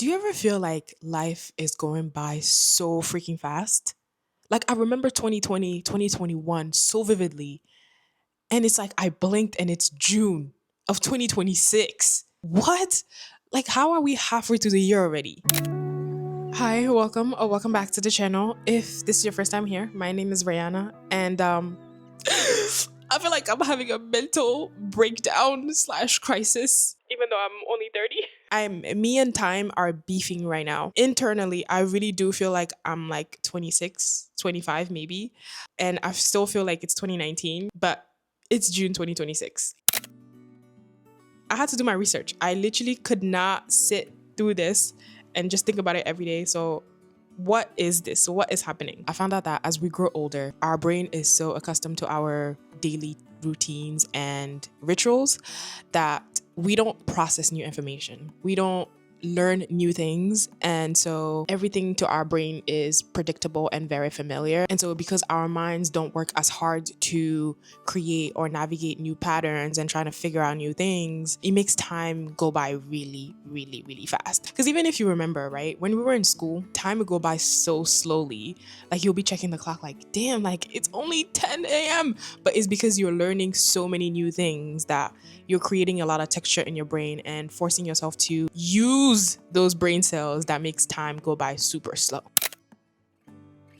Do you ever feel like life is going by so freaking fast? Like I remember 2020, 2021 so vividly. And it's like I blinked and it's June of 2026. What? Like how are we halfway through the year already? Hi, welcome or welcome back to the channel. If this is your first time here, my name is Rihanna and I feel like I'm having a mental breakdown slash crisis, even though I'm only 30. Me and time are beefing right now. Internally, I really do feel like I'm like 26, 25 maybe. And I still feel like it's 2019, but it's June 2026. I had to do my research. I literally could not sit through this and just think about it every day. So what is this? So what is happening? I found out that as we grow older, our brain is so accustomed to our daily routines and rituals that we don't process new information. We don't learn new things. And so everything to our brain is predictable and very familiar. And so because our minds don't work as hard to create or navigate new patterns and trying to figure out new things, it makes time go by really, really, really fast. Because even if you remember, right, when we were in school, time would go by so slowly. Like you'll be checking the clock like, damn, like it's only 10 a.m. But it's because you're learning so many new things that you're creating a lot of texture in your brain and forcing yourself to use those brain cells that makes time go by super slow.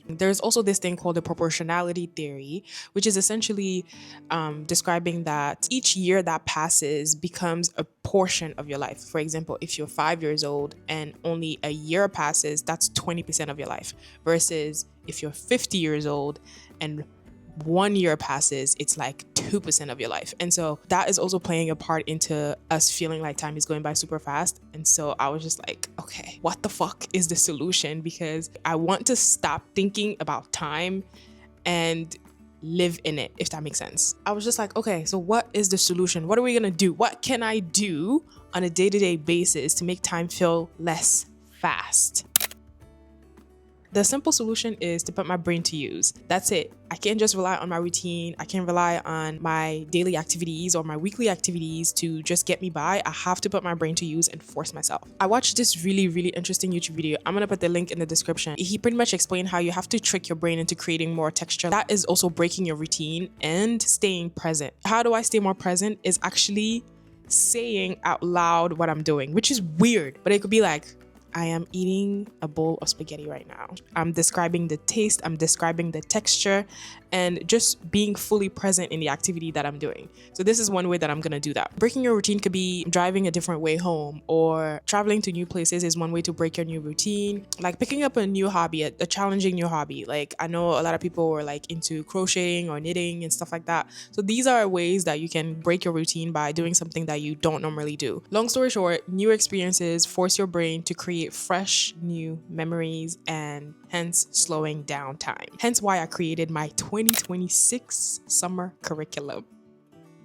There's also this thing called the proportionality theory, which is essentially describing that each year that passes becomes a portion of your life. For example, if you're 5 years old and only a year passes, that's 20% of your life. Versus if you're 50 years old and 1 year passes, it's like 2% of your life. And so that is also playing a part into us feeling like time is going by super fast. And so I was just like, okay, what the fuck is the solution? Because I want to stop thinking about time and live in it, if that makes sense. I was just like, okay, so what is the solution? What are we gonna do? What can I do on a day-to-day basis to make time feel less fast? The simple solution is to put my brain to use. That's it. I can't just rely on my routine. I can't rely on my daily activities or my weekly activities to just get me by. I have to put my brain to use and force myself. I watched this really, really interesting YouTube video. I'm gonna put the link in the description. He pretty much explained how you have to trick your brain into creating more texture. That is also breaking your routine and staying present. How do I stay more present? Is actually saying out loud what I'm doing, which is weird, but it could be like, I am eating a bowl of spaghetti right now. I'm describing the taste, I'm describing the texture, and just being fully present in the activity that I'm doing. So this is one way that I'm gonna do that. Breaking your routine could be driving a different way home, or traveling to new places is one way to break your new routine. Like picking up a new hobby, a challenging new hobby. Like I know a lot of people were like into crocheting or knitting and stuff like that. So these are ways that you can break your routine by doing something that you don't normally do. Long story short, new experiences force your brain to create fresh new memories and hence slowing down time. Hence why I created my 2026 summer curriculum.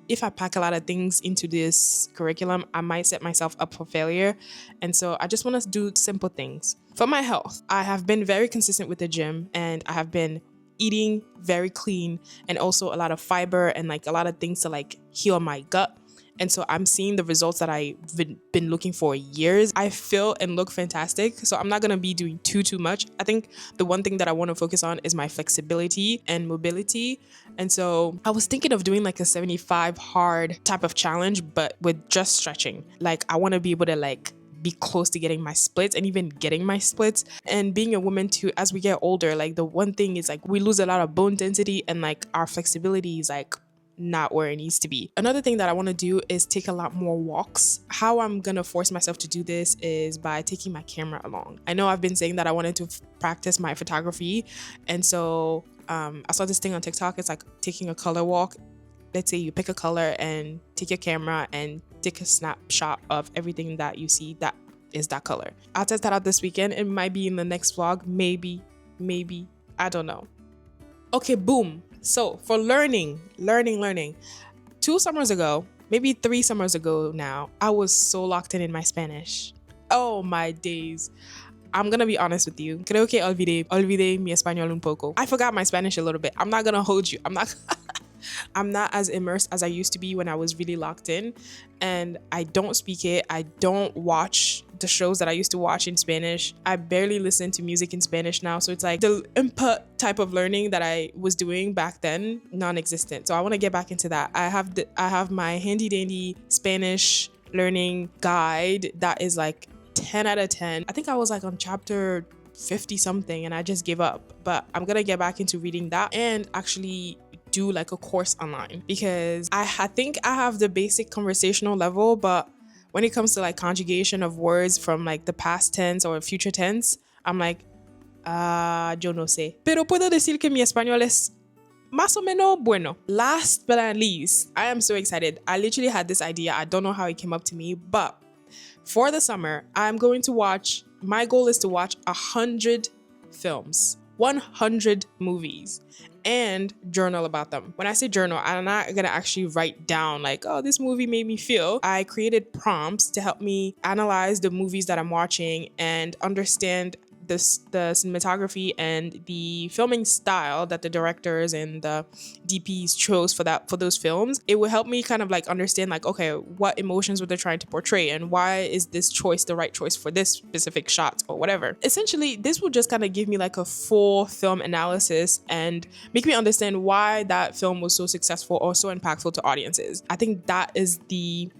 If I pack a lot of things into this curriculum, I might set myself up for failure. And so I just want to do simple things. For my health, I have been very consistent with the gym and I have been eating very clean and also a lot of fiber and like a lot of things to like heal my gut. And so I'm seeing the results that I've been looking for years. I feel and look fantastic. So I'm not going to be doing too much. I think the one thing that I want to focus on is my flexibility and mobility. And so I was thinking of doing like a 75 hard type of challenge, but with just stretching. Like I want to be able to like be close to getting my splits and even getting my splits. And being a woman too, as we get older, like the one thing is like we lose a lot of bone density and like our flexibility is like not where it needs to be. Another thing that I want to do is take a lot more walks. How I'm gonna force myself to do this is by taking my camera along. I know I've been saying that I wanted to practice my photography, and so I saw this thing on TikTok. It's like taking a color walk. Let's say you pick a color and take your camera and take a snapshot of everything that you see that is that color. I'll test that out this weekend. It might be in the next vlog, maybe, I don't know. Okay, boom. So for learning, 2 summers ago, maybe 3 summers ago now, I was so locked in my Spanish. Oh my days. I'm gonna be honest with you. Creo que olvidé mi español un poco. I forgot my Spanish a little bit. I'm not gonna hold you. I'm not as immersed as I used to be when I was really locked in, and I don't speak it. I don't watch the shows that I used to watch in Spanish. I barely listen to music in Spanish now. So it's like the input type of learning that I was doing back then, non-existent. So I want to get back into that. I have my handy dandy Spanish learning guide that is like 10 out of 10. I think I was like on chapter 50 something and I just gave up, but I'm gonna get back into reading that and actually do like a course online, because I think I have the basic conversational level, but when it comes to like conjugation of words from like the past tense or future tense, I'm like, yo no sé. Pero puedo decir que mi español es más o menos bueno. Last but not least, I am so excited. I literally had this idea. I don't know how it came up to me, but for the summer, I'm going to watch, my goal is to watch 100 films, 100 movies, and journal about them. When I say journal, I'm not gonna actually write down like, oh, this movie made me feel. I created prompts to help me analyze the movies that I'm watching and understand the cinematography and the filming style that the directors and the DPs chose for those films. It will help me kind of like understand like, okay, what emotions were they trying to portray and why is this choice the right choice for this specific shot or whatever. Essentially, this will just kind of give me like a full film analysis and make me understand why that film was so successful or so impactful to audiences. I think that is the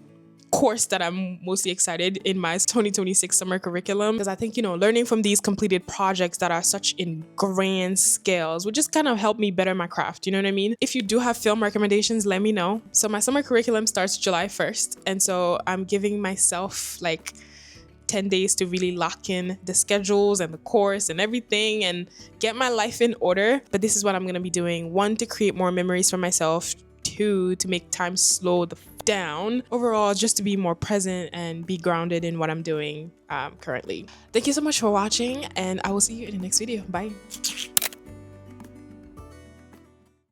course that I'm mostly excited in my 2026 summer curriculum, because I think, learning from these completed projects that are such in grand scales would just kind of help me better my craft. You know what I mean? If you do have film recommendations, let me know. So my summer curriculum starts July 1st. And so I'm giving myself like 10 days to really lock in the schedules and the course and everything and get my life in order. But this is what I'm going to be doing. 1, to create more memories for myself. 2, to make time slow down. Overall, just to be more present and be grounded in what I'm doing currently. Thank you so much for watching, and I will see you in the next video. Bye.